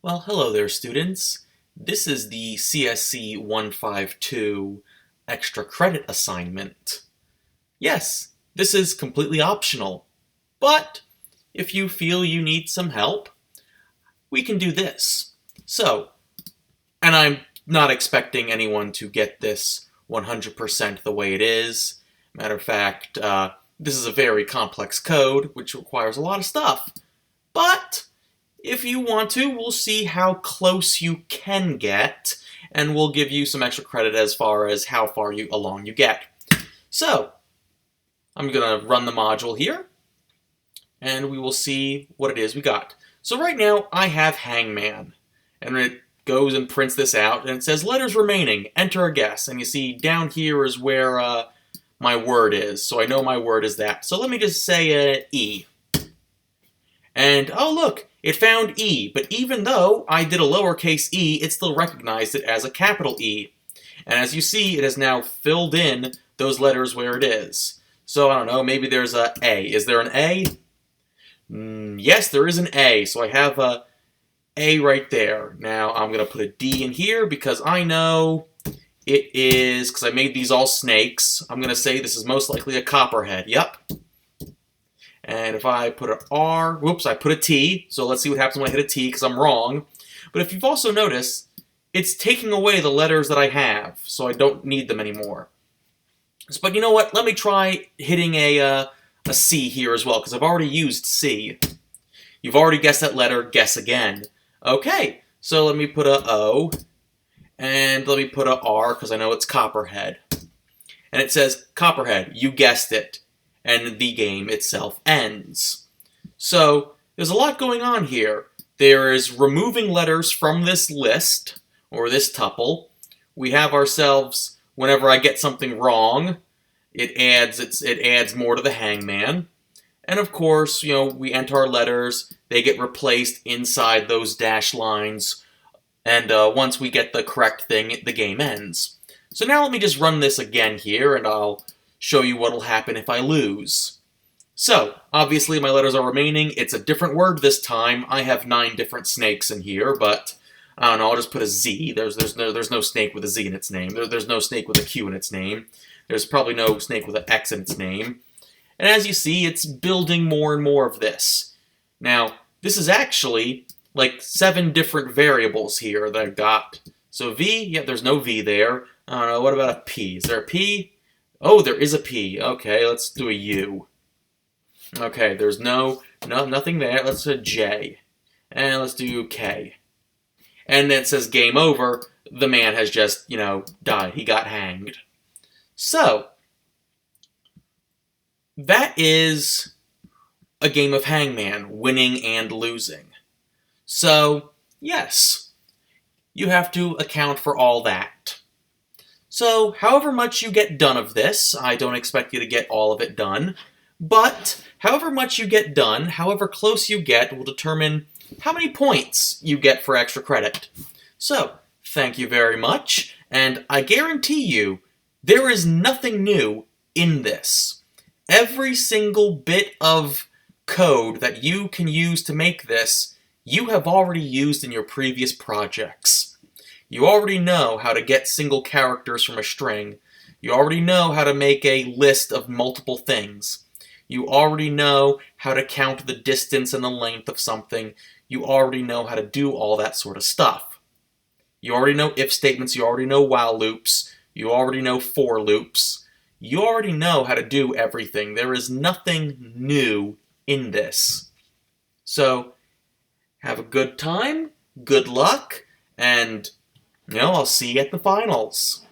Well, hello there, students. This is the CSC152 extra credit assignment. Yes, this is completely optional, but if you feel you need some help, we can do this. So, and I'm not expecting anyone to get this 100% the way it is. Matter of fact, this is a very complex code, which requires a lot of stuff. But if you want to, we'll see how close you can get, and we'll give you some extra credit as far as how far along you get. So, I'm going to run the module here, and we will see what it is we got. So right now, I have Hangman, and it goes and prints this out, and it says, letters remaining, enter a guess. And you see down here is where my word is, so I know my word is that. So let me just say E. And, oh look, it found E, but even though I did a lowercase e, it still recognized it as a capital E. And as you see, it has now filled in those letters where it is. So, I don't know, maybe there's a A. Is there an A? Yes, there is an A, so I have a A right there. Now, I'm going to put a D in here because I know it is, because I made these all snakes, I'm going to say this is most likely a copperhead. Yep. And if I put an R, whoops, I put a T, so let's see what happens when I hit a T, because I'm wrong. But if you've also noticed, it's taking away the letters that I have, so I don't need them anymore. But you know what, let me try hitting a C here as well, because I've already used C. You've already guessed that letter, guess again. Okay, so let me put a O, and let me put a R, because I know it's copperhead. And it says, copperhead, you guessed it. And the game itself ends. So, there's a lot going on here. There is removing letters from this list, or this tuple. We have ourselves, whenever I get something wrong, it adds more to the Hangman. And of course, we enter our letters, they get replaced inside those dash lines, and once we get the correct thing, the game ends. So now let me just run this again here, and I'll show you what'll happen if I lose. So, obviously my letters are remaining. It's a different word this time. I have 9 different snakes in here, but I don't know, I'll just put a Z. There's no snake with a Z in its name. There's no snake with a Q in its name. There's probably no snake with an X in its name. And as you see, it's building more and more of this. Now, this is actually like 7 different variables here that I've got. So V, yeah, there's no V there. I don't know, what about a P? Is there a P? Oh, there is a P. Okay, let's do a U. Okay, there's nothing there. Let's do a J. And let's do K. And then it says game over. The man has just, died. He got hanged. So, that is a game of Hangman, winning and losing. So, yes, you have to account for all that. So, however much you get done of this, I don't expect you to get all of it done, but however much you get done, however close you get, will determine how many points you get for extra credit. So, thank you very much, and I guarantee you, there is nothing new in this. Every single bit of code that you can use to make this, you have already used in your previous projects. You already know how to get single characters from a string. You already know how to make a list of multiple things. You already know how to count the distance and the length of something. You already know how to do all that sort of stuff. You already know if statements. You already know while loops. You already know for loops. You already know how to do everything. There is nothing new in this. So, have a good time, good luck, and I'll see you at the finals.